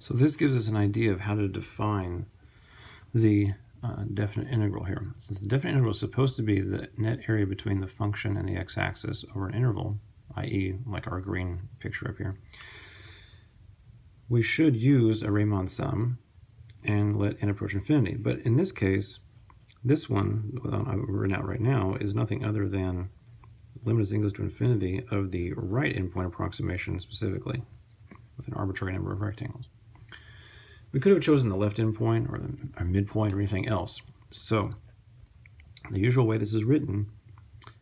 So this gives us an idea of how to define the definite integral here. Since the definite integral is supposed to be the net area between the function and the x-axis over an interval, i.e. like our green picture up here, we should use a Riemann sum and let n approach infinity. But in this case, this one I've written out right now is nothing other than limit as n goes to infinity of the right endpoint approximation specifically with an arbitrary number of rectangles. We could have chosen the left endpoint or our midpoint or anything else. So the usual way this is written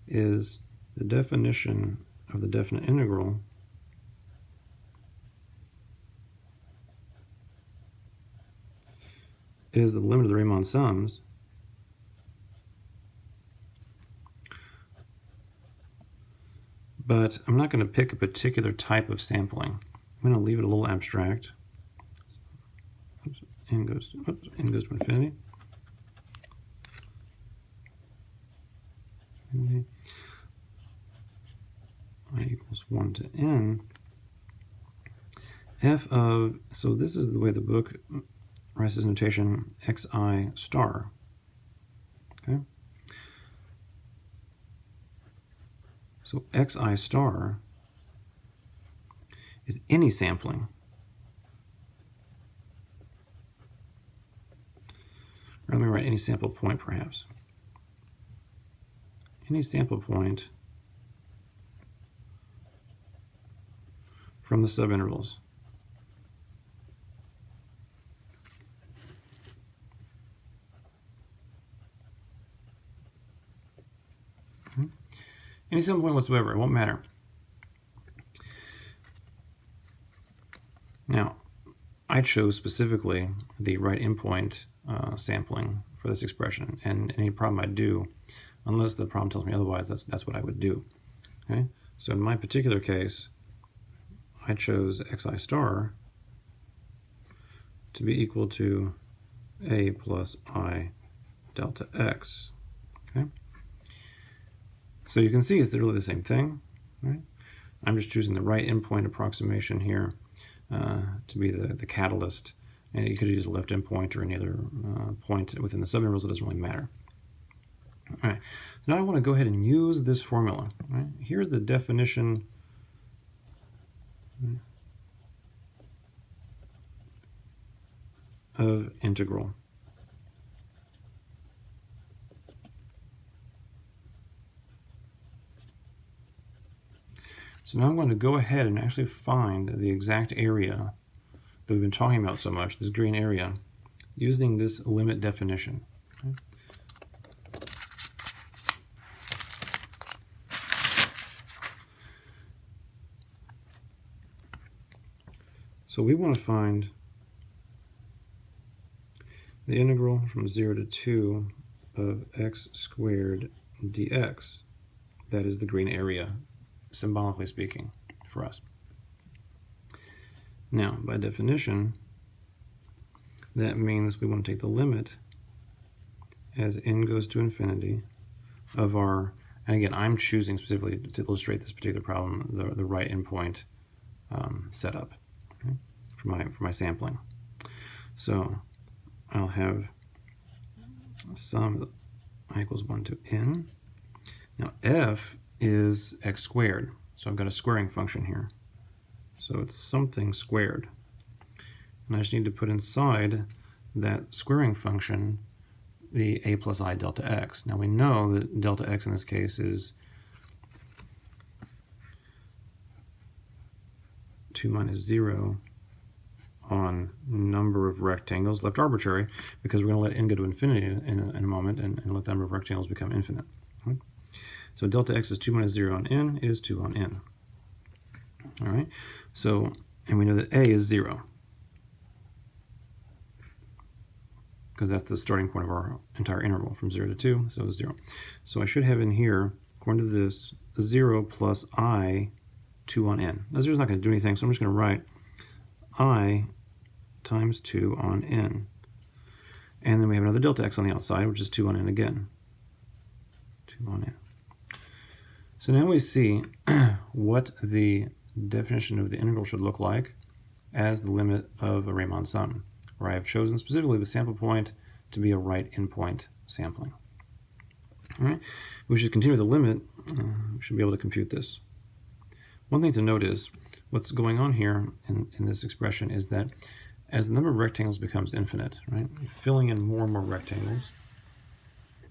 is the definition of the definite integral is the limit of the Riemann sums but I'm not going to pick a particular type of sampling. I'm going to leave it a little abstract. N goes to infinity. I equals 1 to n. F of, so this is the way the book writes this notation, xi star. Okay. So xi star is any sampling. Or let me write any sample point perhaps. Any sample point from the subintervals. Any sample point whatsoever, it won't matter. Now, I chose specifically the right endpoint sampling for this expression, and any problem I do, unless the problem tells me otherwise, that's what I would do. Okay, so in my particular case, I chose xi star to be equal to a plus I delta x. Okay, so you can see it's really the same thing, right? I'm just choosing the right endpoint approximation here to be the catalyst. And you could use a left endpoint or any other point within the subintervals. It doesn't really matter. All right. So now I want to go ahead and use this formula. Right? Here's the definition of integral. So now I'm going to go ahead and actually find the exact area that we've been talking about so much, this green area, using this limit definition. Okay. So we want to find the integral from 0 to 2 of x squared dx. That is the green area, symbolically speaking, for us. Now, by definition, that means we want to take the limit as n goes to infinity of our, and again, I'm choosing specifically to illustrate this particular problem, the right endpoint setup, okay, for my sampling. So I'll have sum I equals 1 to n. Now f is x squared, so I've got a squaring function here. So it's something squared. And I just need to put inside that squaring function the a plus I delta x. Now we know that delta x in this case is 2 minus 0 on number of rectangles, left arbitrary, because we're going to let n go to infinity in a moment and let the number of rectangles become infinite. Right? So delta x is 2 minus 0 on n is 2 on n. All right, so, and we know that a is 0, because that's the starting point of our entire interval from 0 to 2, so 0. So I should have in here, according to this, 0 plus I 2 on n. Now 0 is not going to do anything, so I'm just going to write I times 2 on n. And then we have another delta x on the outside, which is 2 on n again. 2 on n. So now we see what the definition of the integral should look like as the limit of a Riemann sum, where I have chosen specifically the sample point to be a right endpoint sampling. All right, we should continue the limit. We should be able to compute this. One thing to note is what's going on here in this expression is that as the number of rectangles becomes infinite, right, filling in more and more rectangles.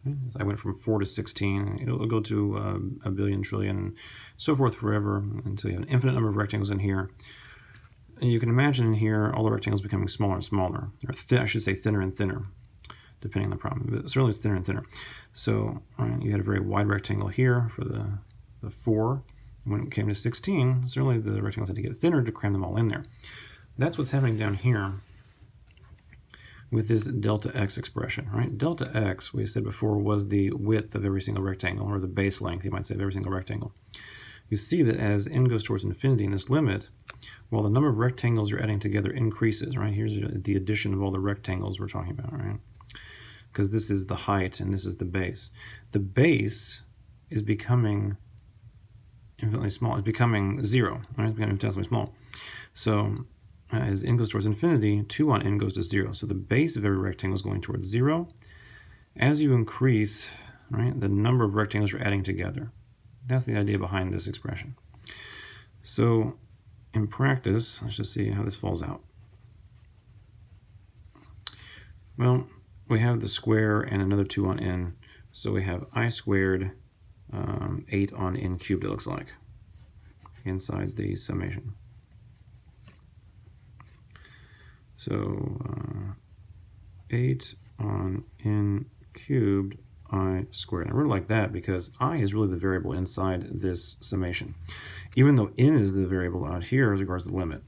As I went from 4 to 16, it'll go to a billion, trillion, and so forth forever until you have an infinite number of rectangles in here. And you can imagine in here all the rectangles becoming smaller and smaller, or I should say thinner and thinner, depending on the problem. But certainly it's thinner and thinner. So you had a very wide rectangle here for the 4. When it came to 16, certainly the rectangles had to get thinner to cram them all in there. That's what's happening down here with this delta x expression, right? Delta x, we said before, was the width of every single rectangle, or the base length, you might say, of every single rectangle. You see that as n goes towards infinity in this limit, while the number of rectangles you're adding together increases, right? Here's the addition of all the rectangles we're talking about, right? Because this is the height and this is the base. The base is becoming infinitely small. It's becoming 0, right? It's becoming infinitesimally small. So as n goes towards infinity, 2 on n goes to 0. So the base of every rectangle is going towards 0. As you increase, right, the number of rectangles you're adding together. That's the idea behind this expression. So in practice, let's just see how this falls out. Well, we have the square and another 2 on n. So we have I squared 8 on n cubed, it looks like, inside the summation. So 8 on n cubed I squared. I really like that because I is really the variable inside this summation, even though n is the variable out here as regards to the limit.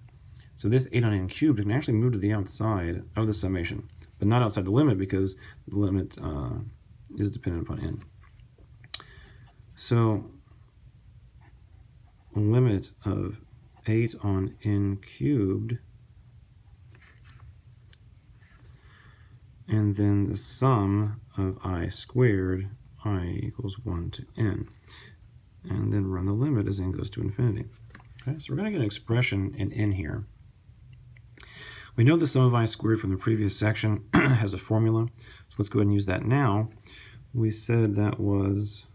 So this 8 on n cubed can actually move to the outside of the summation, but not outside the limit because the limit is dependent upon n. So limit of 8 on n cubed, and then the sum of I squared, I equals 1 to n, and then run the limit as n goes to infinity. Okay, so we're going to get an expression in n here. We know the sum of I squared from the previous section has a formula, so let's go ahead and use that now. We said that was,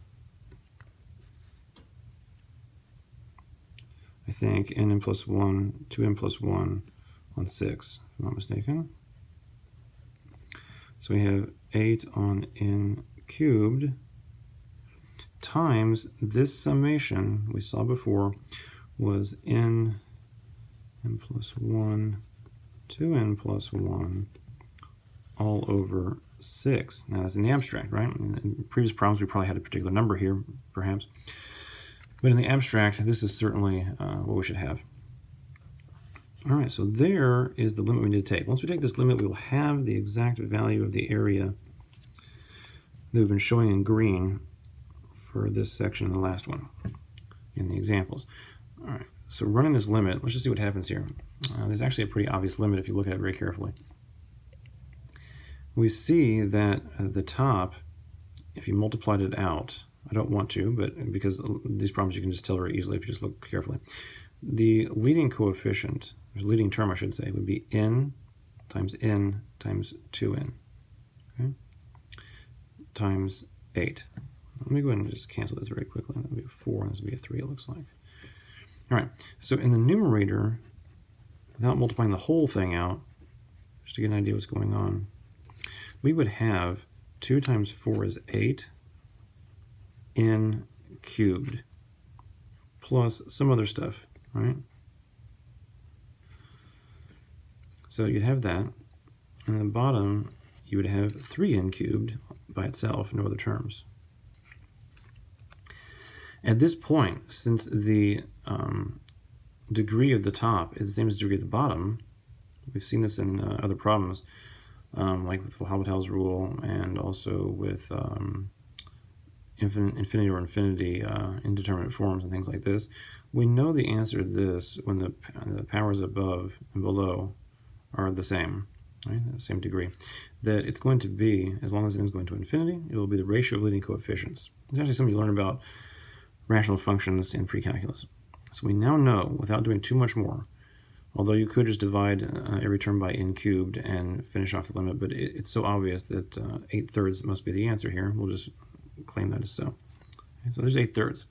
I think, n plus 1, 2n plus 1 on 6, if I'm not mistaken. So we have 8 on n cubed times this summation we saw before was n plus 1, 2n plus 1 all over 6. Now that's in the abstract, right? In previous problems we probably had a particular number here, perhaps. But in the abstract, this is certainly what we should have. All right, so there is the limit we need to take. Once we take this limit, we will have the exact value of the area that we've been showing in green for this section and the last one in the examples. All right, so running this limit, let's just see what happens here. There's actually a pretty obvious limit if you look at it very carefully. We see that the top, if you multiplied it out, I don't want to, but because these problems you can just tell very easily if you just look carefully. The leading coefficient, or leading term I should say, would be n times 2n, okay, times 8. Let me go ahead and just cancel this very quickly. That would be a 4, and this would be a 3, it looks like. All right, so in the numerator, without multiplying the whole thing out, just to get an idea what's going on, we would have 2 times 4 is 8, n cubed, plus some other stuff, right? So you'd have that, and at the bottom you would have 3n cubed by itself, no other terms. At this point, since the degree of the top is the same as the degree of the bottom, we've seen this in other problems, like with L'Hopital's rule, and also with infinity or infinity indeterminate forms and things like this. We know the answer to this when the powers above and below are the same, right? The same degree. That it's going to be, as long as n is going to infinity, it will be the ratio of leading coefficients. It's actually something you learn about rational functions in pre-calculus. So we now know, without doing too much more, Although you could just divide every term by n cubed and finish off the limit, but it's so obvious that 8/3 must be the answer here. We'll just claim that as so. Okay, so there's 8/3.